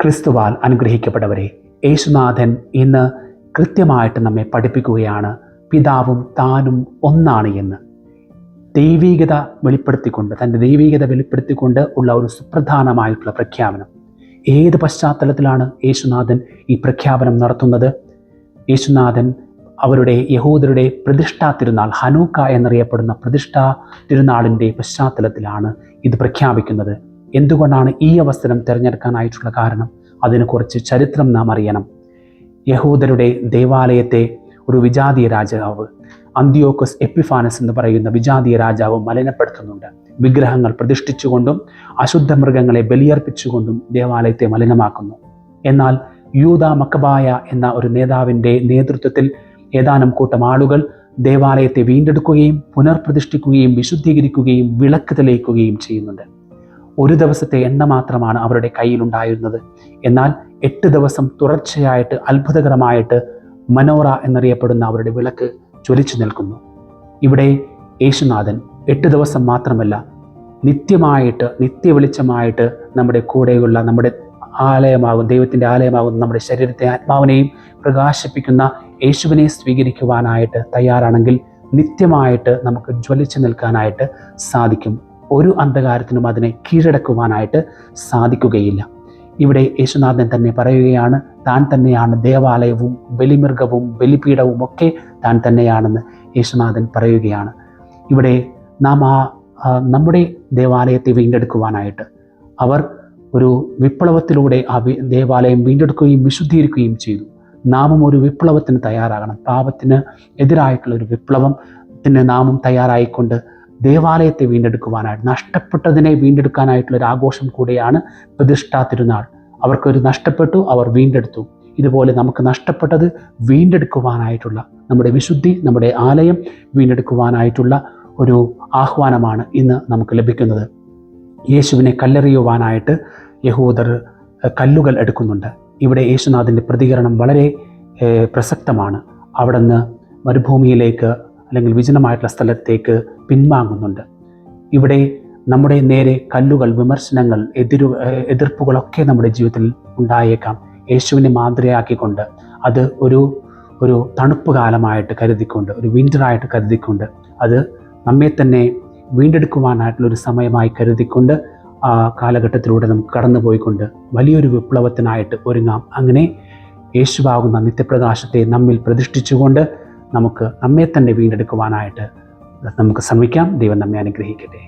ക്രിസ്തുവാൽ അനുഗ്രഹിക്കപ്പെട്ടവരെ, യേശുനാഥൻ ഇന്ന് കൃത്യമായിട്ട് നമ്മെ പഠിപ്പിക്കുകയാണ് പിതാവും താനും ഒന്നാണ് എന്ന്. ദൈവീകത വെളിപ്പെടുത്തിക്കൊണ്ട്, തൻ്റെ ദൈവീകത വെളിപ്പെടുത്തിക്കൊണ്ട് ഉള്ള ഒരു സുപ്രധാനമായിട്ടുള്ള പ്രഖ്യാപനം. ഏത് പശ്ചാത്തലത്തിലാണ് യേശുനാഥൻ ഈ പ്രഖ്യാപനം നടത്തുന്നത്? യേശുനാഥൻ അവരുടെ യഹൂദരുടെ പ്രതിഷ്ഠാ തിരുനാൾ, ഹനൂക്ക എന്നറിയപ്പെടുന്ന പ്രതിഷ്ഠാ തിരുനാളിൻ്റെ പശ്ചാത്തലത്തിലാണ് ഇത് പ്രഖ്യാപിക്കുന്നത്. എന്തുകൊണ്ടാണ് ഈ അവസരം തിരഞ്ഞെടുക്കാനായിട്ടുള്ള കാരണം? അതിന് കുറച്ച് ചരിത്രം നാം അറിയണം. യഹൂദരുടെ ദേവാലയത്തെ ഒരു വിജാതീയ രാജാവ്, അന്തിയോക്കസ് എപ്പിഫാനസ് എന്ന് പറയുന്ന വിജാതീയ രാജാവ് മലിനപ്പെടുത്തുന്നുണ്ട്. വിഗ്രഹങ്ങൾ പ്രതിഷ്ഠിച്ചുകൊണ്ടും അശുദ്ധ മൃഗങ്ങളെ ബലിയർപ്പിച്ചുകൊണ്ടും ദേവാലയത്തെ മലിനമാക്കുന്നു. എന്നാൽ യൂദാ മക്കബായ എന്ന ഒരു നേതാവിൻ്റെ നേതൃത്വത്തിൽ ഏതാനും കൂട്ടം ആളുകൾ ദേവാലയത്തെ വീണ്ടെടുക്കുകയും പുനർപ്രതിഷ്ഠിക്കുകയും വിശുദ്ധീകരിക്കുകയും വിളക്ക് തെളിയിക്കുകയും ചെയ്യുന്നുണ്ട്. ഒരു ദിവസത്തെ എണ്ണ മാത്രമാണ് അവരുടെ കയ്യിലുണ്ടായിരുന്നത്. എന്നാൽ 8 ദിവസം തുടർച്ചയായിട്ട് അത്ഭുതകരമായിട്ട് മനോറ എന്നറിയപ്പെടുന്ന അവരുടെ വിളക്ക് ജ്വലിച്ചു നിൽക്കുന്നു. ഇവിടെ യേശുനാഥൻ 8 ദിവസം മാത്രമല്ല, നിത്യമായിട്ട്, നിത്യവെളിച്ചമായിട്ട് നമ്മുടെ കൂടെയുള്ള, നമ്മുടെ ആലയമാകും, ദൈവത്തിൻ്റെ ആലയമാകുന്ന നമ്മുടെ ശരീരത്തെ, ആത്മാവിനെയും പ്രകാശിപ്പിക്കുന്ന യേശുവിനെ സ്വീകരിക്കുവാനായിട്ട് തയ്യാറാണെങ്കിൽ നിത്യമായിട്ട് നമുക്ക് ജ്വലിച്ചു നിൽക്കാനായിട്ട് സാധിക്കും. ഒരു അന്ധകാരത്തിനും അതിനെ കീഴടക്കുവാനായിട്ട് സാധിക്കുകയില്ല. ഇവിടെ യേശുനാഥൻ തന്നെ പറയുകയാണ്, താൻ തന്നെയാണ് ദേവാലയവും ബലിമൃഗവും ബലിപീഠവും ഒക്കെ താൻ തന്നെയാണെന്ന് യേശുനാഥൻ പറയുകയാണ്. ഇവിടെ നാം നമ്മുടെ ദേവാലയത്തെ വീണ്ടെടുക്കുവാനായിട്ട് അവർ ഒരു വിപ്ലവത്തിലൂടെ ആ ദേവാലയം വീണ്ടെടുക്കുകയും വിശുദ്ധീകരിക്കുകയും ചെയ്തു. നാമും ഒരു വിപ്ലവത്തിന് തയ്യാറാകണം. പാപത്തിന് എതിരായിട്ടുള്ള ഒരു വിപ്ലവത്തിന് നാമും തയ്യാറായിക്കൊണ്ട് ദേവാലയത്തെ വീണ്ടെടുക്കുവാനായിട്ട്, നഷ്ടപ്പെട്ടതിനെ വീണ്ടെടുക്കാനായിട്ടുള്ള ഒരു ആഘോഷം കൂടെയാണ് പ്രതിഷ്ഠാ തിരുനാൾ. അവർക്കൊരു നഷ്ടപ്പെട്ടു, അവർ വീണ്ടെടുത്തു. ഇതുപോലെ നമുക്ക് നഷ്ടപ്പെട്ടത് വീണ്ടെടുക്കുവാനായിട്ടുള്ള, നമ്മുടെ വിശുദ്ധി, നമ്മുടെ ആലയം വീണ്ടെടുക്കുവാനായിട്ടുള്ള ഒരു ആഹ്വാനമാണ് ഇന്ന് നമുക്ക് ലഭിക്കുന്നത്. യേശുവിനെ കല്ലെറിയുവാനായിട്ട് യഹൂദർ കല്ലുകൾ എടുക്കുന്നുണ്ട്. ഇവിടെ യേശുനാഥൻ്റെ പ്രതികരണം വളരെ പ്രസക്തമാണ്. അവിടെ നിന്ന് മരുഭൂമിയിലേക്ക് അല്ലെങ്കിൽ വിജനമായിട്ടുള്ള സ്ഥലത്തേക്ക് പിൻവാങ്ങുന്നുണ്ട്. ഇവിടെ നമ്മുടെ നേരെ കല്ലുകൾ, വിമർശനങ്ങൾ, എതിർപ്പുകളൊക്കെ നമ്മുടെ ജീവിതത്തിൽ ഉണ്ടായേക്കാം. യേശുവിനെ മാതൃകയാക്കിക്കൊണ്ട് അത് ഒരു തണുപ്പ് കാലമായിട്ട് കരുതിക്കൊണ്ട്, ഒരു വിൻ്ററായിട്ട് കരുതിക്കൊണ്ട്, അത് നമ്മെ തന്നെ വീണ്ടെടുക്കുവാനായിട്ടുള്ളൊരു സമയമായി കരുതിക്കൊണ്ട് ആ കാലഘട്ടത്തിലൂടെ നമുക്ക് കടന്നുപോയിക്കൊണ്ട് വലിയൊരു വിപ്ലവത്തിനായിട്ട് ഒരുങ്ങാം. അങ്ങനെ യേശുവാകുന്ന നിത്യപ്രകാശത്തെ നമ്മിൽ പ്രതിഷ്ഠിച്ചുകൊണ്ട് നമുക്ക് നമ്മെ തന്നെ വീണ്ടെടുക്കുവാനായിട്ട് നമുക്ക് ശ്രമിക്കാം. ദൈവം നമ്മെ അനുഗ്രഹിക്കട്ടെ.